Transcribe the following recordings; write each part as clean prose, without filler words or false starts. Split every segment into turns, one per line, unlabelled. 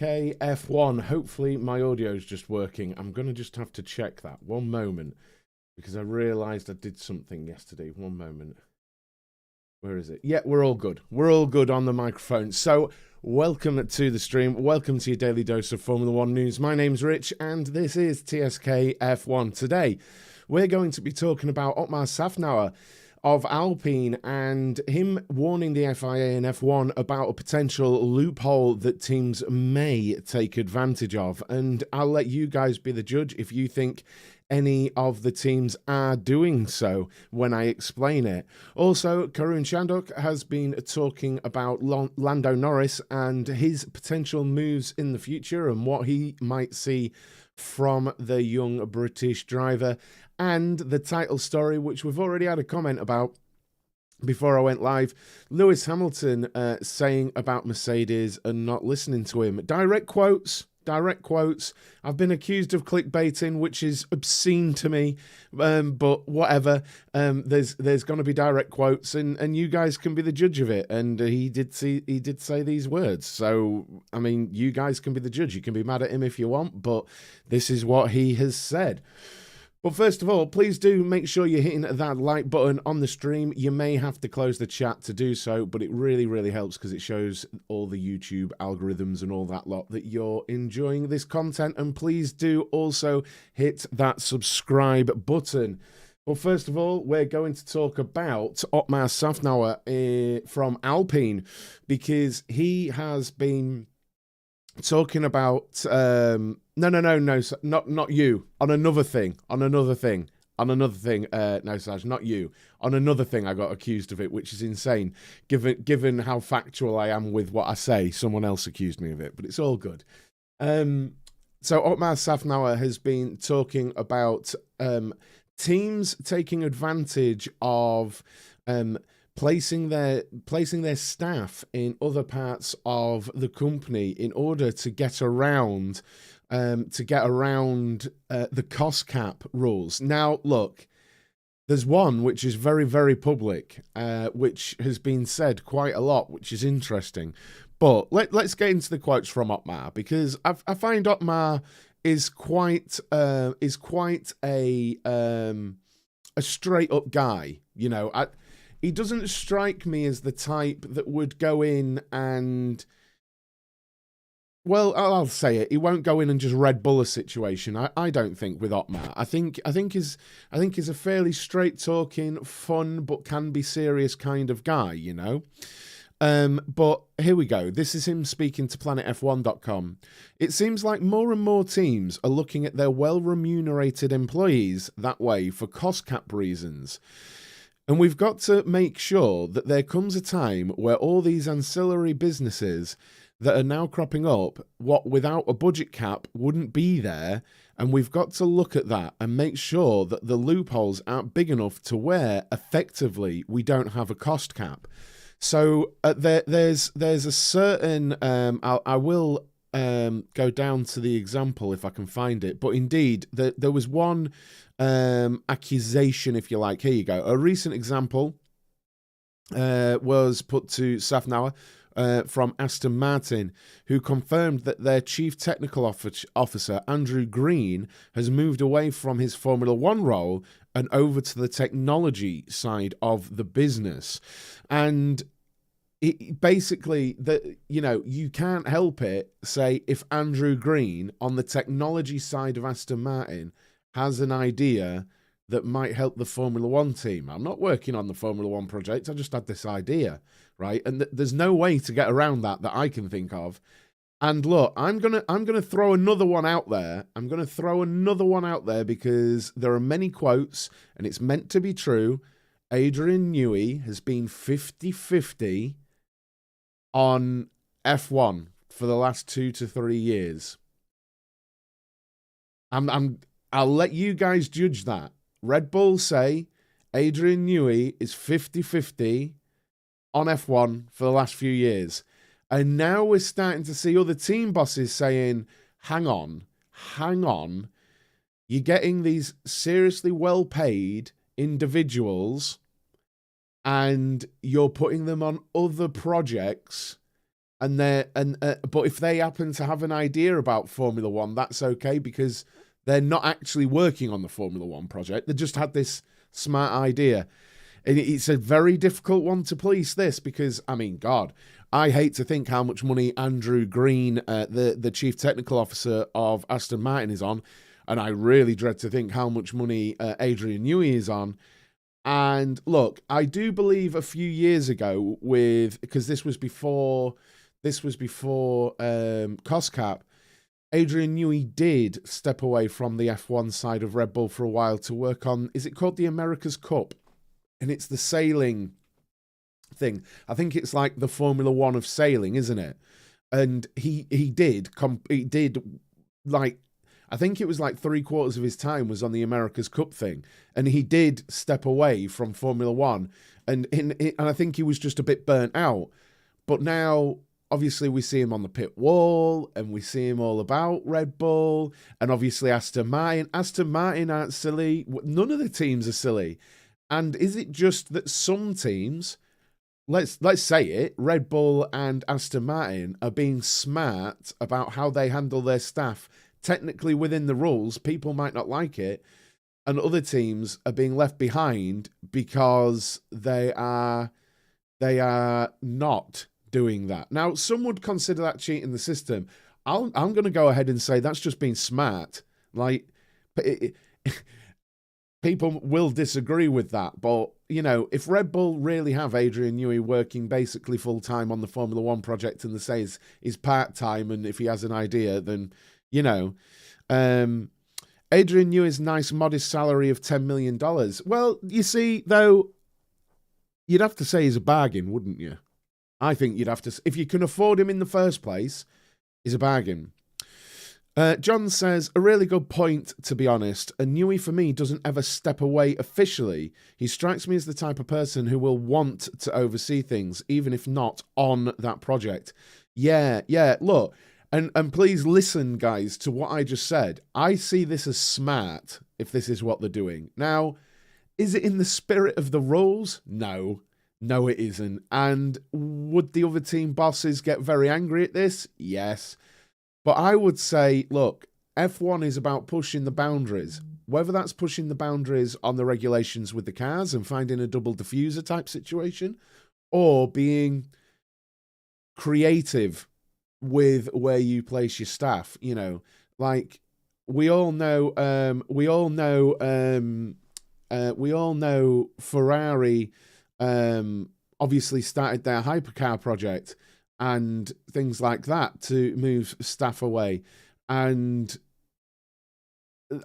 F1. Hopefully my audio is just working. I'm going to just have to check that. One moment. Because I realised I did something yesterday. One moment. Where is it? Yeah, we're all good. We're all good on the microphone. So, welcome to the stream. Welcome to your daily dose of Formula One news. My name's Rich, and this is TSK F1. Today, we're going to be talking about Otmar Szafnauer of Alpine and him warning the FIA and F1 about a potential loophole that teams may take advantage of. And I'll let you guys be the judge if you think any of the teams are doing so when I explain it. Also, Karun Chandhok has been talking about Lando Norris and his potential moves in the future and what he might see from the young British driver, and the title story, which we've already had a comment about before I went live. Lewis Hamilton saying about Mercedes and not listening to him. Direct quotes. I've been accused of clickbaiting, which is obscene to me, but whatever. There's going to be direct quotes, and you guys can be the judge of it. And he did say these words, so I mean, you guys can be the judge. You can be mad at him if you want, but this is what he has said. But first of all, please do make sure you're hitting that like button on the stream. You may have to close the chat to do so, but it really, really helps because it shows all the YouTube algorithms and all that lot that you're enjoying this content. And please do also hit that subscribe button. Well, first of all, we're going to talk about Otmar Szafnauer from Alpine, because he has been talking about not you, on another thing, no, Saj, not you, on another thing. I got accused of it, which is insane given how factual I am with what I say. Someone else accused me of it, but it's all good. So Otmar Szafnauer has been talking about teams taking advantage of placing their staff in other parts of the company in order to get around the cost cap rules. Now, look, there's one which is very, very public, which has been said quite a lot, which is interesting. But let's get into the quotes from Otmar, because I find Otmar is quite a straight up guy. You know, he doesn't strike me as the type that would go in and, well, I'll say it. He won't go in and just Red Bull a situation. I don't think with Otmar. I think he's a fairly straight talking, fun but can be serious kind of guy, you know. But here we go. This is him speaking to planetf1.com. It seems like more and more teams are looking at their well-remunerated employees that way for cost cap reasons. And we've got to make sure that there comes a time where all these ancillary businesses that are now cropping up, what without a budget cap wouldn't be there, and we've got to look at that and make sure that the loopholes aren't big enough to where effectively we don't have a cost cap. So there's a certain I will go down to the example if I can find it, but indeed there was one accusation, if you like. Here you go. A recent example was put to Szafnauer from Aston Martin, who confirmed that their chief technical officer, Andrew Green, has moved away from his Formula One role and over to the technology side of the business. And basically, you can't help it, say, if Andrew Green on the technology side of Aston Martin has an idea that might help the Formula One team. I'm not working on the Formula One project. I just had this idea, right? And there's no way to get around that I can think of. And look, I'm gonna throw another one out there. I'm gonna throw another one out there because there are many quotes, and it's meant to be true. Adrian Newey has been 50-50 on F1 for the last 2 to 3 years. I'll let you guys judge that. Red Bull say Adrian Newey is 50-50 on F1 for the last few years. And now we're starting to see other team bosses saying, hang on. You're getting these seriously well-paid individuals and you're putting them on other projects But if they happen to have an idea about Formula One, that's okay, because they're not actually working on the Formula One project. They just had this smart idea. And it's a very difficult one to police, this, because, I mean, God, I hate to think how much money Andrew Green, the chief technical officer of Aston Martin, is on. And I really dread to think how much money Adrian Newey is on. And look, I do believe a few years ago, because this was before cost cap, Adrian Newey did step away from the F1 side of Red Bull for a while to work on, is it called the America's Cup? And it's the sailing thing. I think it's like the Formula One of sailing, isn't it? And he did like, I think it was like 3/4 of his time was on the America's Cup thing. And he did step away from Formula One. And I think he was just a bit burnt out. But now, obviously, we see him on the pit wall, and we see him all about Red Bull, and obviously Aston Martin. Aston Martin aren't silly. None of the teams are silly. And is it just that some teams, let's say it, Red Bull and Aston Martin are being smart about how they handle their staff, technically within the rules? People might not like it, and other teams are being left behind because they are not doing that. Now, some would consider that cheating the system. I'm going to go ahead and say that's just being smart. Like, people will disagree with that, but, you know, if Red Bull really have Adrian Newey working basically full-time on the Formula One project, and they say is part-time, and if he has an idea, then, you know, Adrian Newey's nice modest salary of $10 million. Well, you see, though, you'd have to say he's a bargain, wouldn't you? I think you'd have to, if you can afford him in the first place, he's a bargain. John says, a really good point, to be honest. And Newey, for me, doesn't ever step away officially. He strikes me as the type of person who will want to oversee things, even if not on that project. Yeah, look, and please listen, guys, to what I just said. I see this as smart, if this is what they're doing. Now, is it in the spirit of the rules? No, it isn't. And would the other team bosses get very angry at this? Yes. But I would say, look, F1 is about pushing the boundaries. Whether that's pushing the boundaries on the regulations with the cars and finding a double diffuser type situation, or being creative with where you place your staff, you know, like we all know Ferrari obviously started their hypercar project and things like that to move staff away. And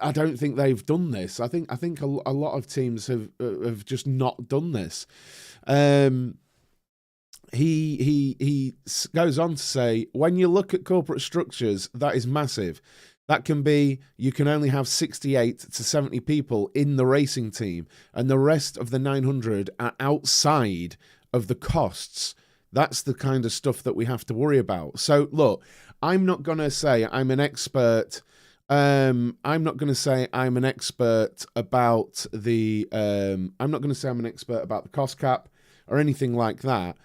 I don't think they've done this. I think a lot of teams have just not done this. He goes on to say, when you look at corporate structures, that is massive. That can be, you can only have 68 to 70 people in the racing team, and the rest of the 900 are outside of the costs. That's the kind of stuff that we have to worry about. So, look, I'm not going to say I'm an expert. I'm not going to say I'm an expert about the. I'm not going to say I'm an expert about the cost cap or anything like that.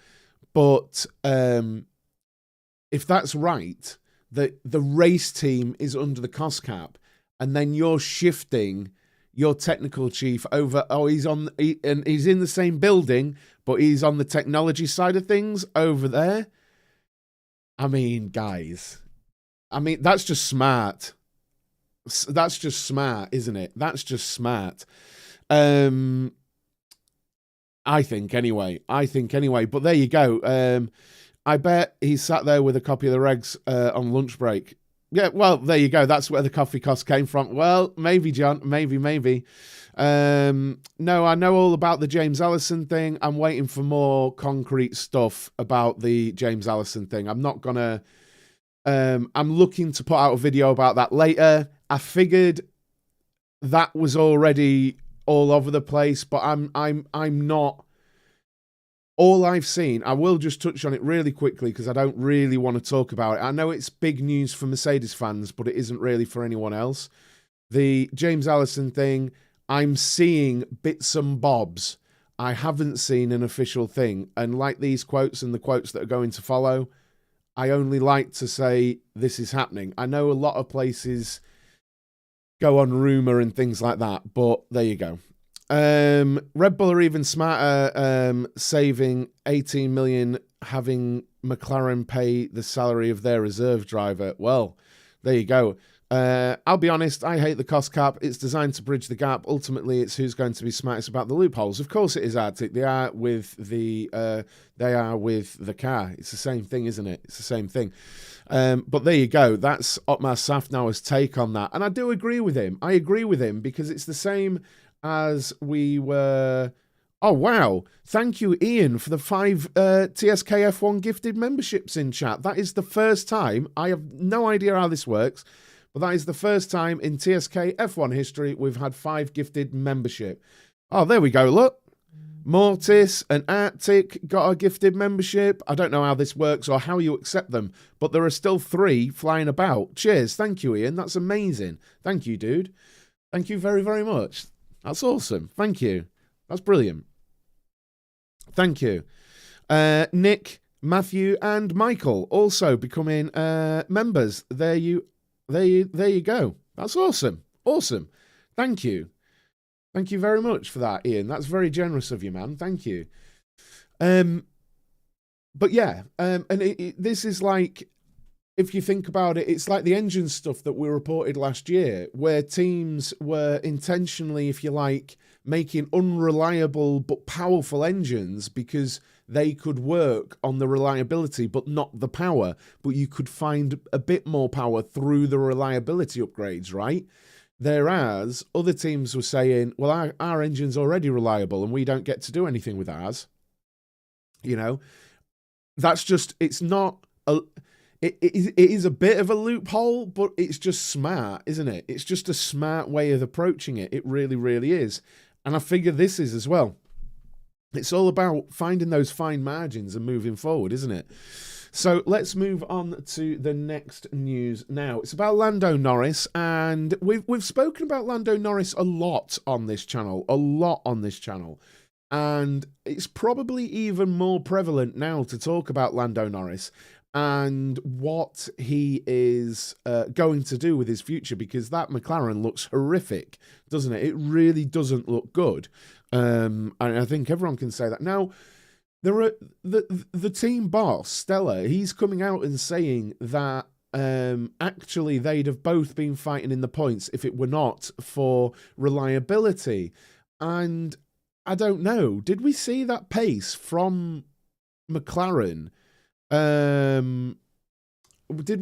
But if that's right, that the race team is under the cost cap, and then you're shifting your technical chief over, he's in the same building, but he's on the technology side of things over there. I mean, guys, that's just smart. That's just smart, isn't it? That's just smart. I think anyway. But there you go. I bet he sat there with a copy of the regs on lunch break. Yeah, well, there you go. That's where the coffee cost came from. Well, maybe, John. Maybe. No, I know all about the James Allison thing. I'm waiting for more concrete stuff about the James Allison thing. I'm not gonna. I'm looking to put out a video about that later. I figured that was already all over the place, but I'm not. All I've seen, I will just touch on it really quickly because I don't really want to talk about it. I know it's big news for Mercedes fans, but it isn't really for anyone else. The James Allison thing, I'm seeing bits and bobs. I haven't seen an official thing. And like these quotes and the quotes that are going to follow, I only like to say this is happening. I know a lot of places go on rumour and things like that, but there you go. Red Bull are even smarter, saving 18 million, having McLaren pay the salary of their reserve driver. Well, there you go. I'll be honest, I hate the cost cap. It's designed to bridge the gap. Ultimately, it's who's going to be smartest about the loopholes. Of course it is, Arctic. They are with the car. It's the same thing, isn't it? It's the same thing. But there you go. That's Otmar Szafnauer's take on that. And I do agree with him. I agree with him because it's the same as we were... Oh, wow. Thank you, Ian, for the 5 TSK-F1 gifted memberships in chat. That is the first time. I have no idea how this works, but that is the first time in TSK-F1 history we've had 5 gifted membership. Oh, there we go, look. Mortis and Arctic got a gifted membership. I don't know how this works or how you accept them, but there are still 3 flying about. Cheers. Thank you, Ian. That's amazing. Thank you, dude. Thank you very, very much. That's awesome. Thank you. That's brilliant. Thank you. Nick, Matthew, and Michael also becoming members. There you go. That's awesome. Awesome. Thank you. Thank you very much for that, Ian. That's very generous of you, man. Thank you. But yeah, and this is like, if you think about it, it's like the engine stuff that we reported last year, where teams were intentionally, if you like, making unreliable but powerful engines because they could work on the reliability but not the power. But you could find a bit more power through the reliability upgrades, right? Whereas other teams were saying, well, our engine's already reliable and we don't get to do anything with ours. You know, that's just, it's not... It is a bit of a loophole, but it's just smart, isn't it? It's just a smart way of approaching it. It really, really is. And I figure this is as well. It's all about finding those fine margins and moving forward, isn't it? So let's move on to the next news now. It's about Lando Norris, and we've spoken about Lando Norris a lot on this channel, And it's probably even more prevalent now to talk about Lando Norris and what he is going to do with his future, because that McLaren looks horrific, doesn't it? It really doesn't look good. And I think everyone can say that. Now, there are the team boss, Stella, he's coming out and saying that actually they'd have both been fighting in the points if it were not for reliability. And I don't know, did we see that pace from McLaren? Did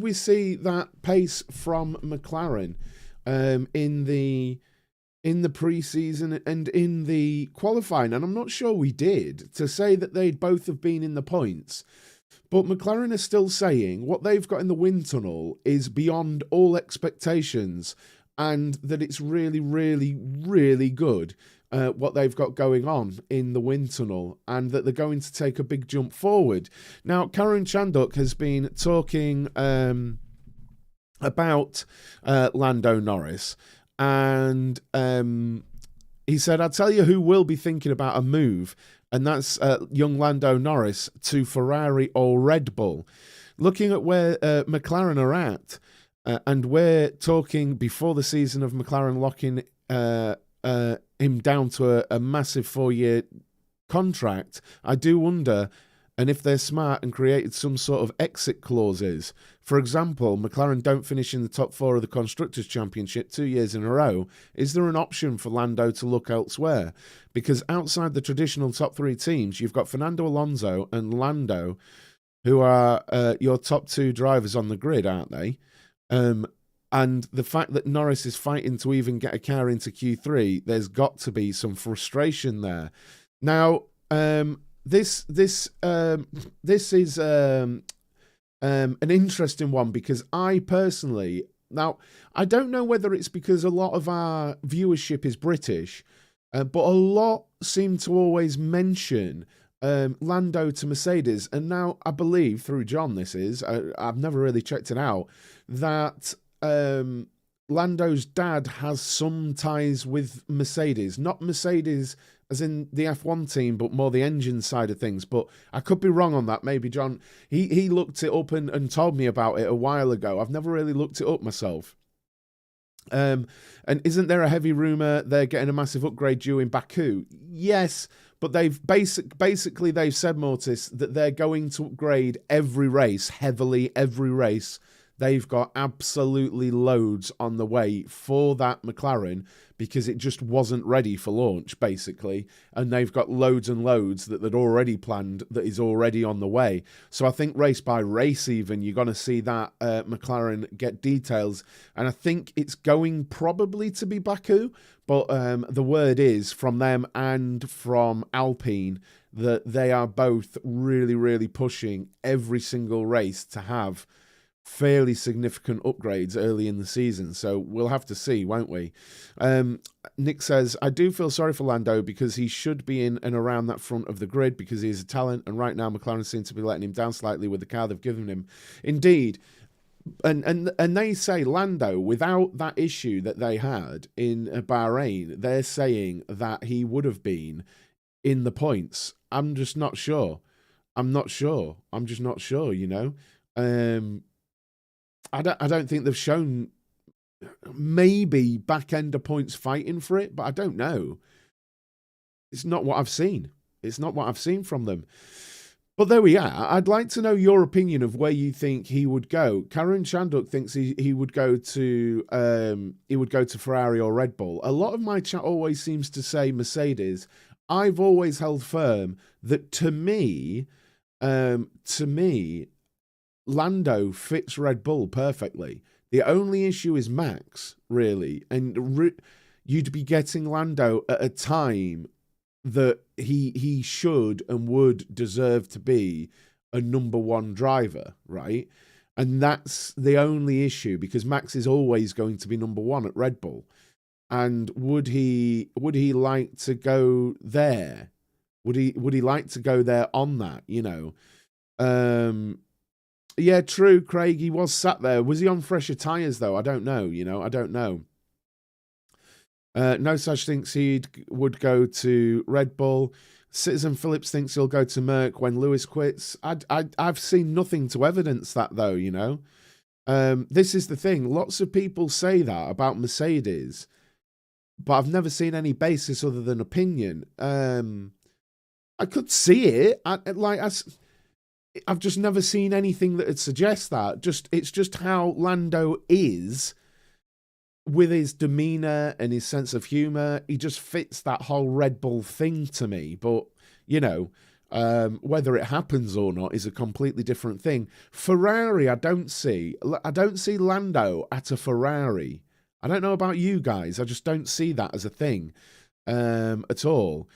we see that pace from McLaren in the preseason and in the qualifying? And I'm not sure we did, to say that they'd both have been in the points. But McLaren is still saying what they've got in the wind tunnel is beyond all expectations, and that it's really, really, really good. What they've got going on in the wind tunnel, and that they're going to take a big jump forward. Now, Karun Chandhok has been talking about Lando Norris, and he said, I'll tell you who will be thinking about a move, and that's young Lando Norris to Ferrari or Red Bull. Looking at where McLaren are at, and we're talking before the season of McLaren locking him down to a massive 4-year contract, I do wonder, and if they're smart and created some sort of exit clauses. For example, McLaren don't finish in the top 4 of the Constructors' Championship 2 years in a row. Is there an option for Lando to look elsewhere? Because outside the traditional top 3 teams, you've got Fernando Alonso and Lando, who are your top 2 drivers on the grid, aren't they? And the fact that Norris is fighting to even get a car into Q3, there's got to be some frustration there. Now, this is an interesting one, because I personally, now I don't know whether it's because a lot of our viewership is British, but a lot seem to always mention Lando to Mercedes, and now I believe through John, I've never really checked it out, that Lando's dad has some ties with Mercedes, not Mercedes as in the F1 team, but more the engine side of things. But I could be wrong on that. Maybe John, he looked it up and told me about it a while ago. I've never really looked it up myself. And isn't there a heavy rumour they're getting a massive upgrade due in Baku? Yes, but they've basically they've said, Mortis, that they're going to upgrade every race, heavily every race. They've got absolutely loads on the way for that McLaren because it just wasn't ready for launch, basically. And they've got loads and loads that they'd already planned that is already on the way. So I think race by race even, you're going to see that McLaren get details. And I think it's going probably to be Baku. But the word is from them and from Alpine that they are both really, really pushing every single race to have fairly significant upgrades early in the season. So we'll have to see, won't we? Nick says, I do feel sorry for Lando because he should be in and around that front of the grid because he is a talent, and right now McLaren seem to be letting him down slightly with the car they've given him. Indeed. And they say Lando, without that issue that they had in Bahrain, they're saying that he would have been in the points. I'm just not sure. I'm just not sure, you know. I don't think they've shown maybe back end of points fighting for it, but I don't know. It's not what I've seen. It's not what I've seen from them. But there we are. I'd like to know your opinion of where you think he would go. Karun Chandhok thinks he would go to Ferrari or Red Bull. A lot of my chat always seems to say Mercedes. I've always held firm that to me, Lando fits Red Bull perfectly. The only issue is Max, really. And you'd be getting Lando at a time that he should and would deserve to be a number one driver, right? And that's the only issue because Max is always going to be number one at Red Bull. And would he like to go there? Would he like to go there on that, you know? Yeah, true, Craig. He was sat there. Was he on fresher tyres, though? I don't know, you know. I don't know. No Such thinks he would go to Red Bull. Citizen Phillips thinks he'll go to Merck when Lewis quits. I've seen nothing to evidence that, though, you know. This is the thing. Lots of people say that about Mercedes, but I've never seen any basis other than opinion. I could see it. I've just never seen anything that would suggest that. It's just how Lando is with his demeanour and his sense of humour. He just fits that whole Red Bull thing to me. But, you know, whether it happens or not is a completely different thing. Ferrari, I don't see Lando at a Ferrari. I don't know about you guys. I just don't see that as a thing at all.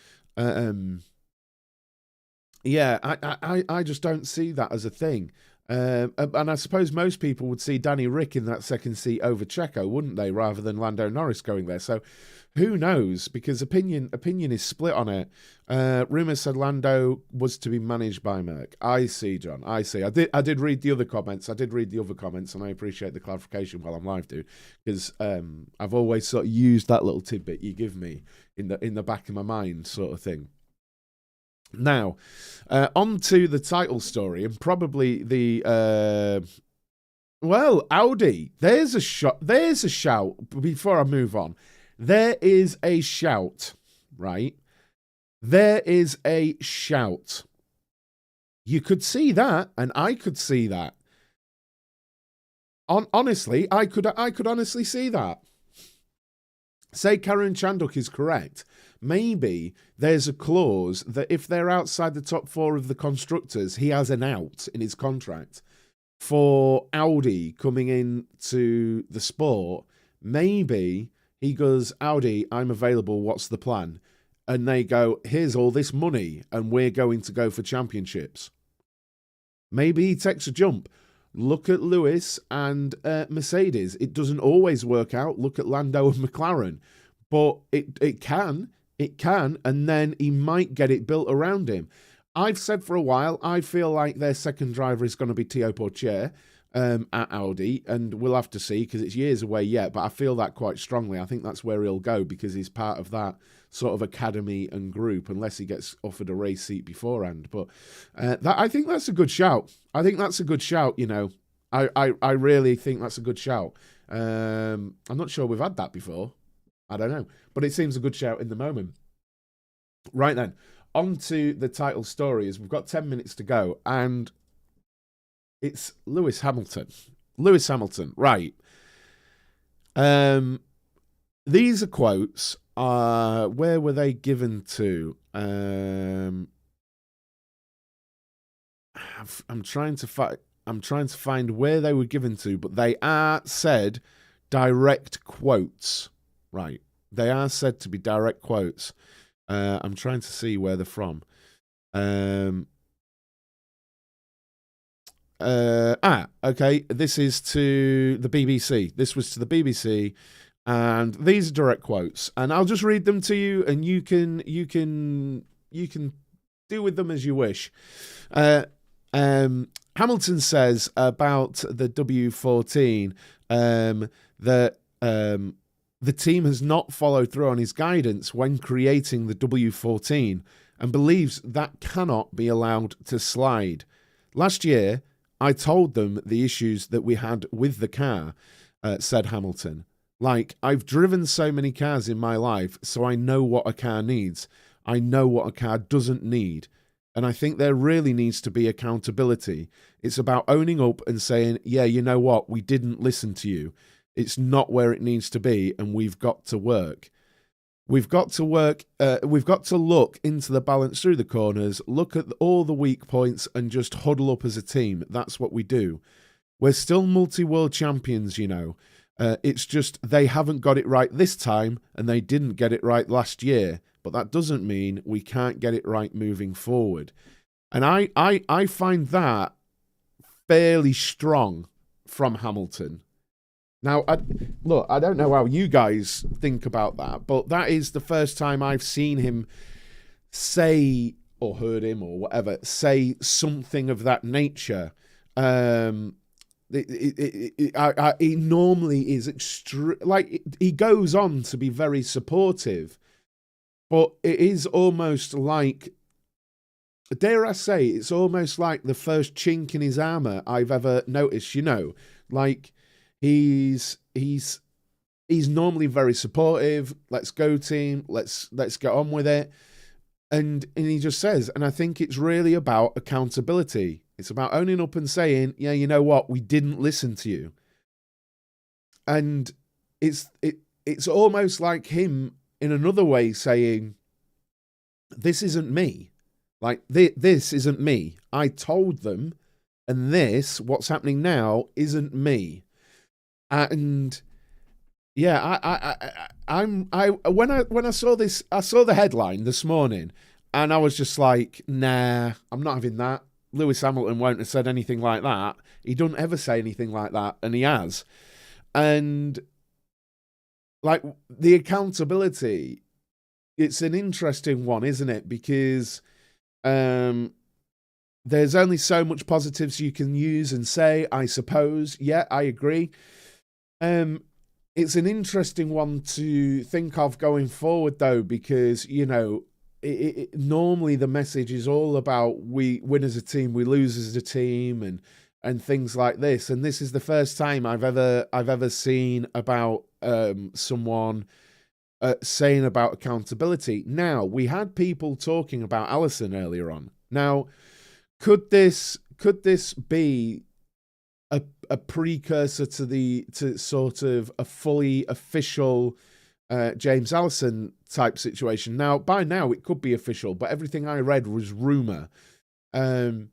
Yeah, I just don't see that as a thing. And I suppose most people would see Danny Rick in that second seat over Checo, wouldn't they, rather than Lando Norris going there? So who knows? Because opinion is split on it. Rumours said Lando was to be managed by Merck. I see, John. I see. I did read the other comments. And I appreciate the clarification while I'm live, dude, because I've always sort of used that little tidbit you give me in the back of my mind, sort of thing. Now, on to the title story, and probably the Audi. There's a shout. Before I move on, there is a shout, right? There is a shout. You could see that, and I could see that. Honestly, I could honestly see that. Say Karun Chandhok is correct. Maybe there's a clause that if they're outside the top four of the constructors, he has an out in his contract. For Audi coming into the sport, maybe he goes, Audi, I'm available, what's the plan? And they go, here's all this money, and we're going to go for championships. Maybe he takes a jump. Look at Lewis and Mercedes. It doesn't always work out. Look at Lando and McLaren. But it can, and then he might get it built around him. I've said for a while, I feel like their second driver is going to be Théo Pourchaire. at Audi, and we'll have to see because it's years away yet, but I feel that quite strongly. I think that's where he'll go because he's part of that sort of academy and group, unless he gets offered a race seat beforehand. But I think that's a good shout. I think that's a good shout, you know. I really think that's a good shout. I'm not sure we've had that before. I don't know. But it seems a good shout in the moment. Right then, on to the title story, as we've got 10 minutes to go, and it's Lewis Hamilton. Lewis Hamilton, right. These are quotes. Where were they given to? I'm trying to find where they were given to, but they are said direct quotes. Right. They are said to be direct quotes. I'm trying to see where they're from. Okay. This is to the BBC. This was to the BBC, and these are direct quotes. And I'll just read them to you, and you can do with them as you wish. Hamilton says about the W14 that the team has not followed through on his guidance when creating the W14 and believes that cannot be allowed to slide. Last year, I told them the issues that we had with the car, said Hamilton. Like, I've driven so many cars in my life, so I know what a car needs. I know what a car doesn't need. And I think there really needs to be accountability. It's about owning up and saying, yeah, you know what? We didn't listen to you. It's not where it needs to be, and we've got to work. We've got to work. We've got to look into the balance through the corners, look at all the weak points, and just huddle up as a team. That's what we do. We're still multi-world champions, you know. It's just they haven't got it right this time, and they didn't get it right last year. But that doesn't mean we can't get it right moving forward. And I find that fairly strong from Hamilton. Now, I don't know how you guys think about that, but that is the first time I've seen him say, or heard him, or whatever, say something of that nature. He normally is he goes on to be very supportive, but it is almost like, dare I say, it's almost like the first chink in his armor I've ever noticed, you know, like, He's normally very supportive. Let's go, team. Let's get on with it. And he just says, and I think it's really about accountability. It's about owning up and saying, yeah, you know what, we didn't listen to you. And it's almost like him in another way saying, this isn't me. Like this isn't me. I told them, and what's happening now, isn't me. And yeah, when I saw this, I saw the headline this morning, and I was just like, nah, I'm not having that. Lewis Hamilton won't have said anything like that. He doesn't ever say anything like that, and he has. And like the accountability, it's an interesting one, isn't it? Because there's only so much positives you can use and say, I suppose. Yeah, I agree. It's an interesting one to think of going forward, though, because, you know, normally the message is all about we win as a team, we lose as a team, and things like this. And this is the first time I've ever seen about someone saying about accountability. Now, we had people talking about Allison earlier on. Now, could this be a precursor to sort of a fully official James Allison type situation? Now, by now it could be official, but everything I read was rumor. Could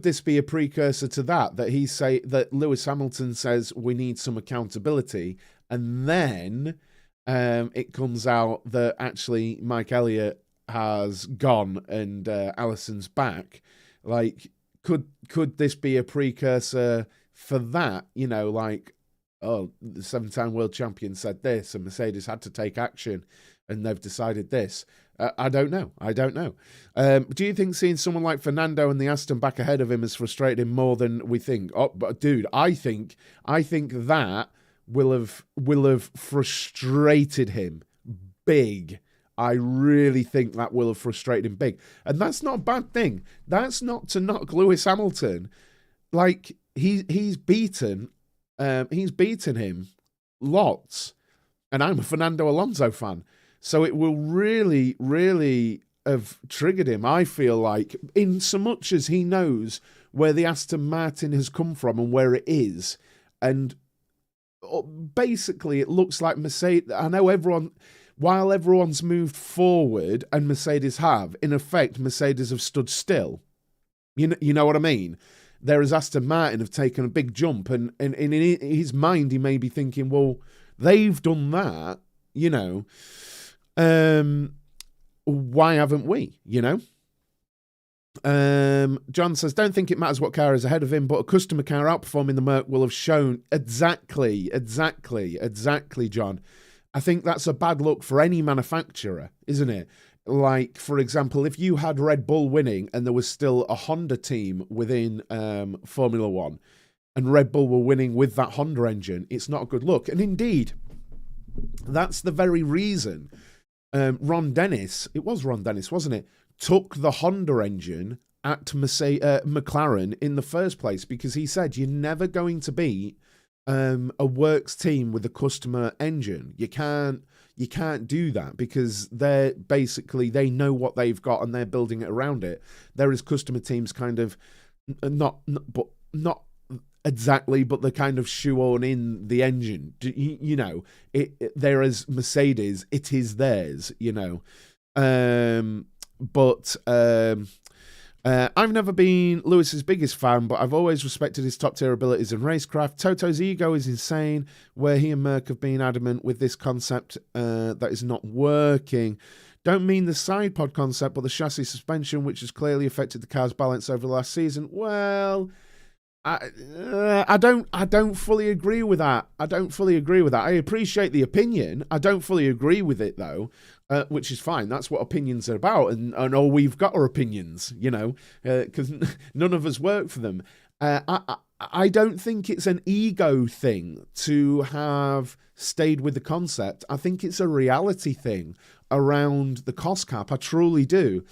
this be a precursor to that that Lewis Hamilton says we need some accountability, and then it comes out that actually Mike Elliott has gone and Allison's back? Like, could this be a precursor for that? You know, like, oh, the 7-time world champion said this, and Mercedes had to take action, and they've decided this. I don't know. Do you think seeing someone like Fernando and the Aston back ahead of him has frustrated him more than we think? Oh, but dude, I think that will have frustrated him big. I really think that will have frustrated him big. And that's not a bad thing. That's not to knock Lewis Hamilton. Like, he's beaten him lots. And I'm a Fernando Alonso fan. So it will really, really have triggered him, I feel like, in so much as he knows where the Aston Martin has come from and where it is. And basically, it looks like Mercedes... I know while everyone's moved forward and Mercedes have, in effect, Mercedes have stood still. You know what I mean? Whereas Aston Martin have taken a big jump, and in his mind, he may be thinking, well, they've done that, you know... why haven't we, you know? John says, don't think it matters what car is ahead of him, but a customer car outperforming the Merc will have shown. Exactly, John. I think that's a bad look for any manufacturer, isn't it? Like, for example, if you had Red Bull winning and there was still a Honda team within Formula One, and Red Bull were winning with that Honda engine, it's not a good look. And indeed, that's the very reason Ron Dennis, it was Ron Dennis, wasn't it, took the Honda engine at McLaren in the first place, because he said you're never going to beat a works team with a customer engine. You can't do that, because they know what they've got and they're building it around it. Whereas customer teams kind of not exactly, but they're kind of shoehorn in the engine. You know, there is Mercedes, it is theirs, you know. I've never been Lewis's biggest fan, but I've always respected his top-tier abilities in racecraft. Toto's ego is insane, where he and Merck have been adamant with this concept that is not working. Don't mean the side pod concept, but the chassis suspension, which has clearly affected the car's balance over the last season. Well... I don't fully agree with that. I appreciate the opinion. I don't fully agree with it, though, which is fine. That's what opinions are about, and all we've got are opinions, you know, because none of us work for them. I don't think it's an ego thing to have stayed with the concept. I think it's a reality thing around the cost cap. I truly do.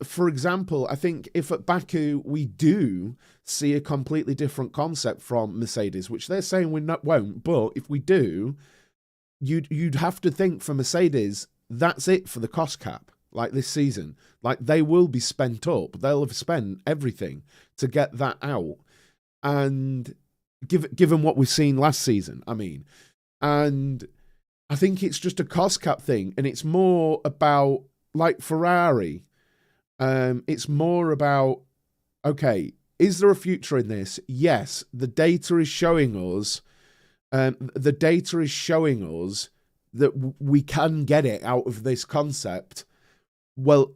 For example, I think if at Baku we do see a completely different concept from Mercedes, which they're saying won't, but if we do, you'd have to think for Mercedes, that's it for the cost cap, like this season. Like, they will be spent up. They'll have spent everything to get that out. And given what we've seen last season, I mean, and I think it's just a cost cap thing, and it's more about, like Ferrari, it's more about, okay, is there a future in this? Yes, the data is showing us. The data is showing us that we can get it out of this concept. Well,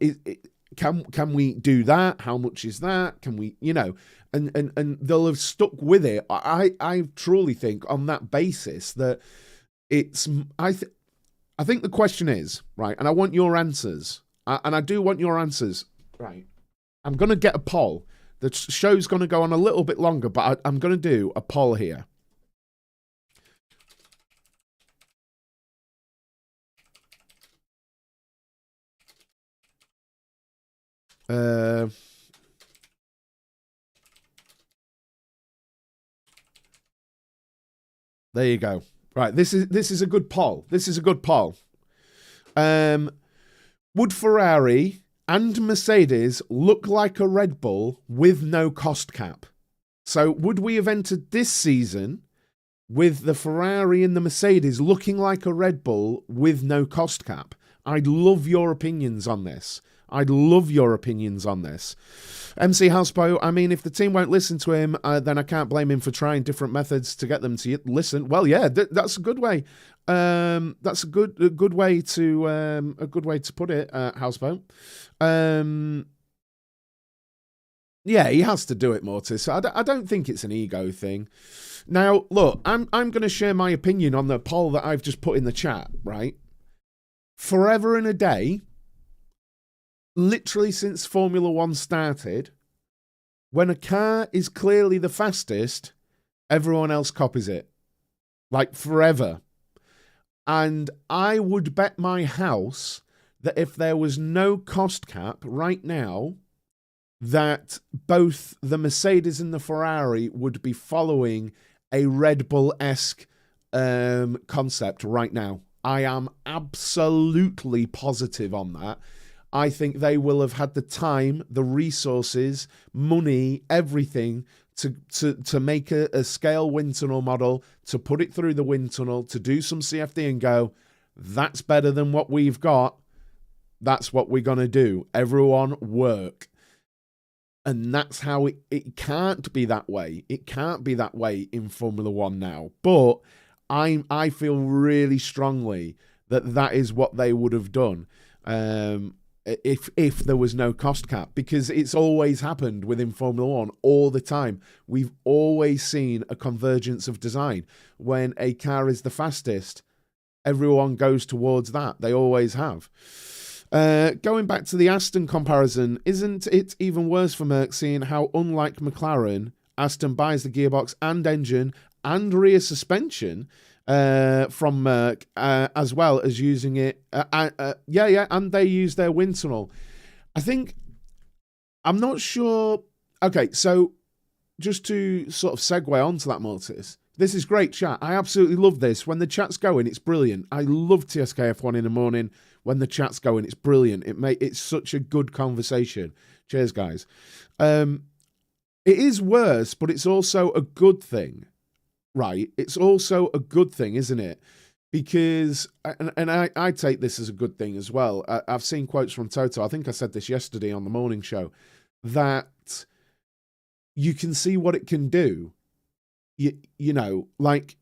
can we do that? How much is that? Can we, you know? And they'll have stuck with it. I truly think on that basis that it's. I think the question is, right, and I want your answers, and I do want your answers. Right, I'm going to get a poll. The show's going to go on a little bit longer, but I'm going to do a poll here. There you go. Right, this is a good poll. Would Ferrari and Mercedes look like a Red Bull with no cost cap? So would we have entered this season with the Ferrari and the Mercedes looking like a Red Bull with no cost cap? I'd love your opinions on this. MC Houseboat, I mean, if the team won't listen to him, then I can't blame him for trying different methods to get them to listen. Well, yeah, that's a good way. That's a good way to put it, Houseboat. Yeah, he has to do it, Mortis. I don't think it's an ego thing. Now, look, I'm going to share my opinion on the poll that I've just put in the chat, right? Forever and a day, literally since Formula One started, when a car is clearly the fastest, everyone else copies it. Like, forever. And I would bet my house that if there was no cost cap right now, that both the Mercedes and the Ferrari would be following a Red Bull-esque concept right now. I am absolutely positive on that. I think they will have had the time, the resources, money, everything to make a scale wind tunnel model, to put it through the wind tunnel, to do some CFD and go, that's better than what we've got. That's what we're going to do. Everyone work. And that's how it can't be that way. It can't be that way in Formula One now. But I feel really strongly that is what they would have done if there was no cost cap, because it's always happened within Formula One all the time. We've always seen a convergence of design. When a car is the fastest, everyone goes towards that. They always have. Going back to the Aston comparison, isn't it even worse for Merc seeing how, unlike McLaren, Aston buys the gearbox and engine and rear suspension from Merc, as well as using it. And they use their wind tunnel. I'm not sure. Okay, so just to sort of segue onto that, Mortis, this is great chat. I absolutely love this. When the chat's going, it's brilliant. I love TSKF1 in the morning. When the chat's going, it's brilliant. It's such a good conversation. Cheers, guys. It is worse, but it's also a good thing, right? It's also a good thing, isn't it? Because, and I take this as a good thing as well. I've seen quotes from Toto. I think I said this yesterday on the morning show, that you can see what it can do. You know, like,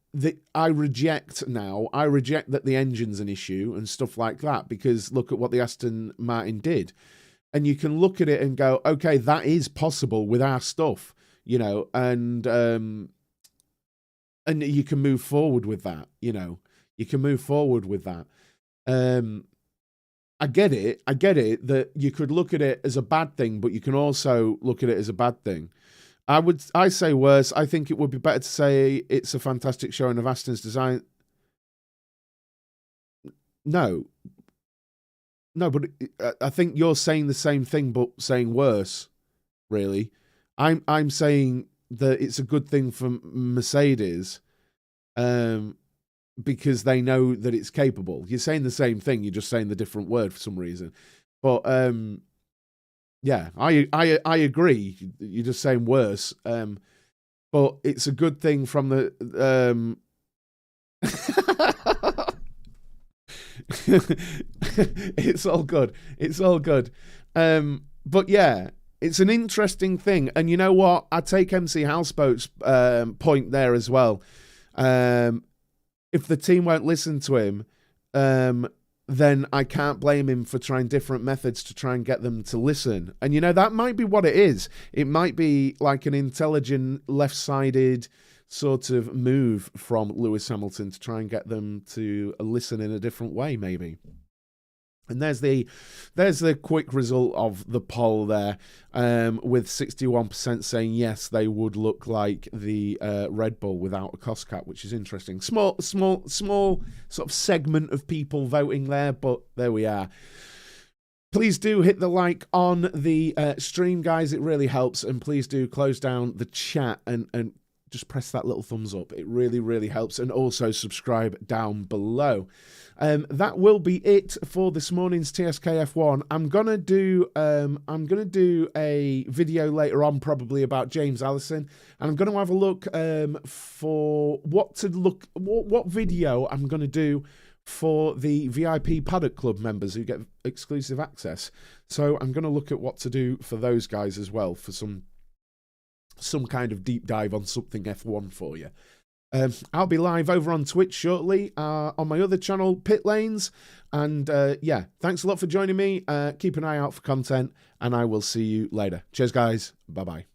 I reject that the engine's an issue and stuff like that, because look at what the Aston Martin did. And you can look at it and go, okay, that is possible with our stuff, you know, and you can move forward with that, you know. You can move forward with that. I get it that you could look at it as a bad thing, but you can also look at it as a bad thing. I say worse. I think it would be better to say it's a fantastic showing of Aston's design. No, but I think you're saying the same thing, but saying worse. Really, I'm saying that it's a good thing for Mercedes, because they know that it's capable. You're saying the same thing. You're just saying the different word for some reason. But yeah, I agree. You're just saying worse. But it's a good thing from the it's all good. It's all good. But yeah, it's an interesting thing. And you know what? I take MC Houseboat's point there as well. If the team won't listen to him, then I can't blame him for trying different methods to try and get them to listen. And, you know, that might be what it is. It might be like an intelligent, left-sided sort of move from Lewis Hamilton to try and get them to listen in a different way, maybe. And there's the quick result of the poll there, with 61% saying yes, they would look like the Red Bull without a cost cap, which is interesting. Small sort of segment of people voting there, but there we are. Please do hit the like on the stream, guys. It really helps. And please do close down the chat and just press that little thumbs up. It really, really helps. And also subscribe down below. That will be it for this morning's TSKF1. I'm gonna do a video later on, probably about James Allison, and I'm gonna have a look for what video I'm gonna do for the VIP Paddock Club members who get exclusive access. So I'm gonna look at what to do for those guys as well, for some kind of deep dive on something F1 for you. I'll be live over on Twitch shortly on my other channel, Pit Lanes. And yeah, thanks a lot for joining me. Keep an eye out for content, and I will see you later. Cheers, guys. Bye-bye.